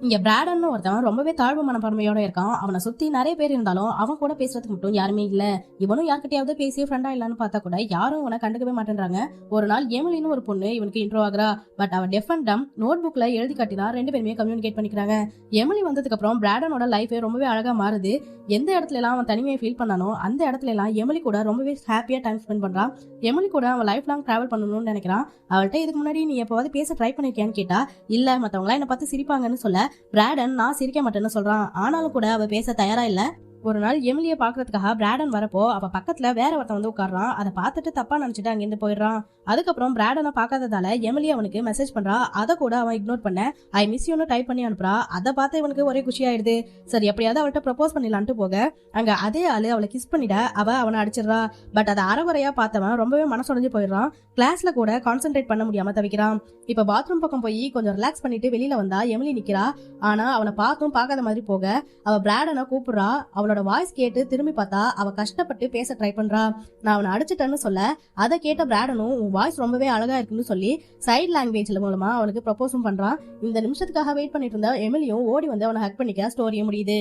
இங்க பிராடன்னு ஒருத்தன் ரொம்பவே தாழ்வு மனப்பான்மையோட இருக்கான். அவனை சுத்தி நிறைய பேர் இருந்தாலும் அவன் கூட பேசுறதுக்கு மட்டும் யாருமே இல்ல. இவனும் யார்கிட்டயாவது பேசி ஃப்ரெண்டா இல்லன்னு பார்த்தா கூட யாரும் இவனை கண்டுக்கவே மாட்டேன்றாங்க. ஒரு நாள் எமிலின்னு ஒரு பொண்ணு இவனுக்கு இன்ட்ரோ ஆகுறா. பட் அவன் டெஃப் அண்ட் டம் நோட் புக்ல எழுதி காட்டினா ரெண்டு பேருமே கம்யூனிகேட் பண்ணிக்கிறாங்க. எமிலி வந்ததுக்கு அப்புறம் பிராடனோட லைஃபே ரொம்பவே அழகா மாறுது. எந்த இடத்துல எல்லாம் அவன் தனிமையை ஃபீல் பண்ணானோ அந்த இடத்துல எல்லாம் எமிலி கூட ரொம்பவே ஹாப்பியா டைம் ஸ்பெண்ட் பண்றான். எமிலி கூட அவன் லைஃப் லாங் டிராவல் பண்ணணும்னு நினைக்கிறான். அவள்கிட்ட இதுக்கு முன்னாடி நீ எப்பவாவது பேச ட்ரை பண்ணிருக்கியான்னு கேட்டா இல்ல, மத்தவங்களா என்ன பார்த்து சிரிப்பாங்கன்னு சொல்ல பிராடன் நான் சிரிக்க மாட்டேன்னு சொல்றான். ஆனாலும் கூட அவ பேச தயாரா இல்ல. ஒரு நாள் எமிலிய பாக்குறதுக்காக பிராடன் வரப்போ அவ பக்கத்துல வேற ஒருத்தன் வந்து உட்கார்றான். அதை பார்த்துட்டு தப்பா நினைச்சிட்டு அங்கிருந்து போயிடுறான். அதுக்கப்புறம் பிராடனை பார்க்காததால எமிலி அவனுக்கு மெசேஜ் பண்றா. அதை கூட அவன் இக்னோர் பண்ண ஐ மிஸ் யூன்னு டைப் பண்ணி அனுப்புறா. அதை பார்த்து இவனுக்கு ஒரே குஷி ஆயிடுது. சரி எப்படியாவது அவள்கிட்ட ப்ரப்போஸ் பண்ணிடலான்ட்டு போக அங்க அதே ஆளு அவளை கிஸ் பண்ணிட அவனை அடிச்சிடறா. பட் அதை அறகுறையா பார்த்தவன் ரொம்பவே மனசுடைஞ்சு போயிடுறான். கிளாஸ்ல கூட கான்சென்ட்ரேட் பண்ண முடியாம தவிக்கிறான். இப்ப பாத்ரூம் பக்கம் போய் கொஞ்சம் ரிலாக்ஸ் பண்ணிட்டு வெளியில வந்தா எமிலி நிக்கிறா. ஆனா அவனை பார்த்தும் பார்க்காத மாதிரி போக அவ பிராடனை கூப்பிடுறா. அவளோட வாய்ஸ் கேட்டு திரும்பி பார்த்தா அவ கஷ்டப்பட்டு பேச ட்ரை பண்றா. நான் அவனை அடிச்சிட்டேன்னு சொல்ல அதை கேட்ட பிராடனும் உன் வாய்ஸ் ரொம்பவே அழகா இருக்குன்னு சொல்லி சைட் லாங்குவேஜ்ல மூலமா அவனுக்கு ப்ரப்போஸும் பண்றான். இந்த நிமிஷத்துக்காக வெயிட் பண்ணிட்டு இருந்தா எமிலியும் ஓடி வந்து அவனை ஹக் பண்ணிக்க ஸ்டோரியும் முடியுது.